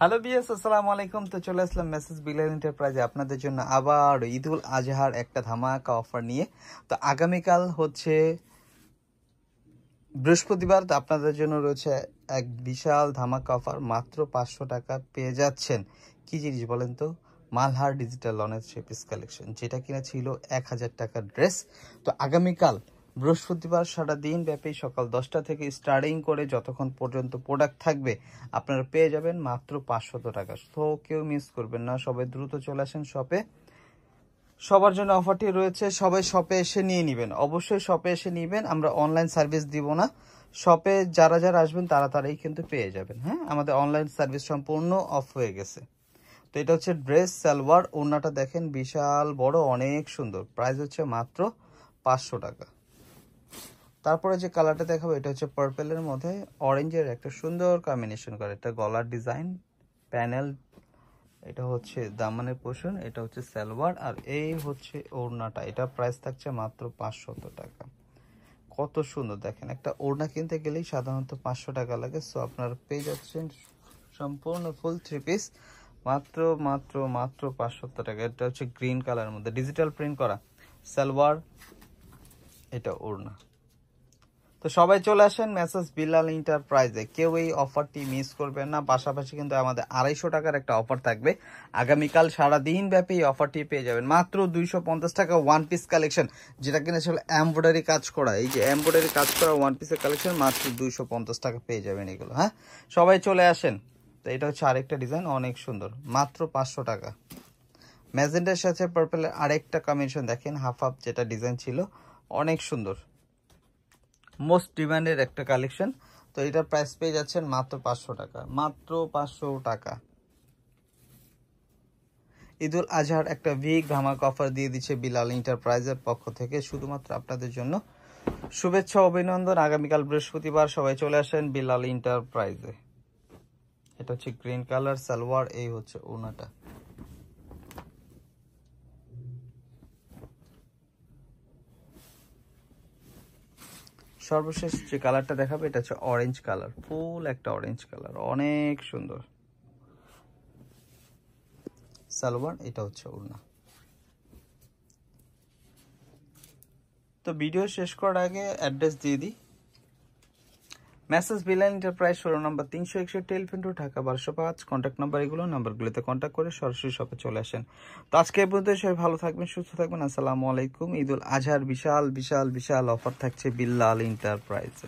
Hello BS, আসসালামু আলাইকুম। তো চলে আসলাম মেসেজ বিলাল এন্টারপ্রাইজে আপনাদের জন্য আবার ঈদুল আজহার একটা ধামাকা অফার নিয়ে। তো আগামীকাল হচ্ছে বৃহস্পতিবার, তো আপনাদের জন্য রয়েছে এক বিশাল ধামাকা অফার। মাত্র 500 টাকা পেয়ে যাচ্ছেন কি জিনিস বলেন তো? মালহার ডিজিটাল লনের 3 পিস কালেকশন, যেটা কিনা ছিল 1000 টাকার ড্রেস। তো আগামীকাল বৃহস্পতিবার সারাদিন ব্যাপী সকাল 10টা থেকে স্টার্টিং করে যতক্ষণ পর্যন্ত প্রোডাক্ট থাকবে আপনারা পেয়ে যাবেন মাত্র 500 টাকা। তো কেউ মিস করবেন না, সবাই দ্রুত চলে আসেন শপে। সবার জন্য অফারটি রয়েছে, সবাই শপে এসে নিয়ে নেবেন, অবশ্যই শপে এসে নেবেন। আমরা অনলাইন সার্ভিস দিব না, শপে যারা যারা আসবেন তারা তারাই কিন্তু পেয়ে যাবেন। হ্যাঁ, আমাদের অনলাইন সার্ভিস সম্পূর্ণ অফ হয়ে গেছে। তো এটা হচ্ছে ড্রেস, সালোয়ার, ওড়নাটা দেখেন বিশাল বড়, অনেক সুন্দর। প্রাইস হচ্ছে মাত্র 500 টাকা। তারপরে যে কালারটা দেখাবো এটা হচ্ছে পার্পেলের মধ্যে অরেঞ্জের একটা সুন্দর কম্বিনেশন করে, এটা গলার ডিজাইন প্যানেল, এটা হচ্ছে দামানের পোর্শন, এটা হচ্ছে সালোয়ার, আর এই হচ্ছে ওড়নাটা। এটা প্রাইস থাকছে মাত্র 500 টাকা। কত সুন্দর দেখেন, একটা ওড়না কিনতে গেলেই সাধারণত 500 টাকা লাগে। সো আপনারা পেয়ে যাচ্ছেন সম্পূর্ণ ফুল 3 পিস মাত্র মাত্র মাত্র 500 টাকা। এটা হচ্ছে গ্রিন কালারের মধ্যে ডিজিটাল প্রিন্ট করা সালোয়ার, এটা ওড়না। তো সবাই চলে আসেন মেসেজ বিলাল এন্টারপ্রাইজে, কেউ এই অফারটি মিস করবেন না। পাশাপাশি কিন্তু আমাদের 250 টাকার একটা অফার থাকবে আগামীকাল সারাদিন ব্যাপী। এই অফারটি পেয়ে যাবেন মাত্র 250 টাকা ওয়ান পিস কালেকশন, যেটা কিনা আসলে এমব্রয়ডারি কাজ করা। এই যে এমব্রয়ডারি কাজ করা ওয়ান পিসের কালেকশন মাত্র 250 টাকা পেয়ে যাবেন এগুলো। হ্যাঁ, সবাই চলে আসেন। তো এটা হচ্ছে আরেকটা ডিজাইন, অনেক সুন্দর, মাত্র 500 টাকা। ম্যাজেন্ডার সাথে পার্পলের আরেকটা কম্বিনেশন দেখেন, হাফ হাফ যেটা ডিজাইন ছিল, অনেক সুন্দর, মোস্ট ডিমান্ডেড একটা কালেকশন। তো এটার প্রাইস পেয়ে যাচ্ছেন মাত্র 500 টাকা, মাত্র 500 টাকা। ঈদুল আজহার একটা বিগ ধামাকা অফার দিয়ে দিচ্ছে বিলাল এন্টারপ্রাইজের পক্ষ থেকে, শুধুমাত্র আপনাদের জন্য। শুভেচ্ছা, অভিনন্দন। আগামীকাল বৃহস্পতিবার সবাই চলে আসেন বিলাল এন্টারপ্রাইজে। এটা হচ্ছে গ্রিন কালার সালোয়ার, এই হচ্ছে ওড়নাটা। সর্বশেষ যে কালারটা দেখাবে এটা হচ্ছে অরেঞ্জ কালার, ফুল একটা অরেঞ্জ কালার, অনেক সুন্দর সালোয়ার, এটা হচ্ছে ওড়না। তো ভিডিও শেষ করার আগে অ্যাড্রেস দিয়ে দিই। মেসেজ বিলাল এন্টারপ্রাইজ, 16 নম্বর 361 telephone road, Dhaka 1205। Contact number এগুলো, নাম্বারগুলোতে কন্ট্যাক্ট করে সরাসরি শপে চলে আসেন। তো আজকে এই পর্যন্ত, সবাই ভালো থাকবেন, সুস্থ থাকবেন। আসসালামু আলাইকুম। ঈদুল আজহার বিশাল বিশাল বিশাল অফার থাকছে বিলাল এন্টারপ্রাইজে।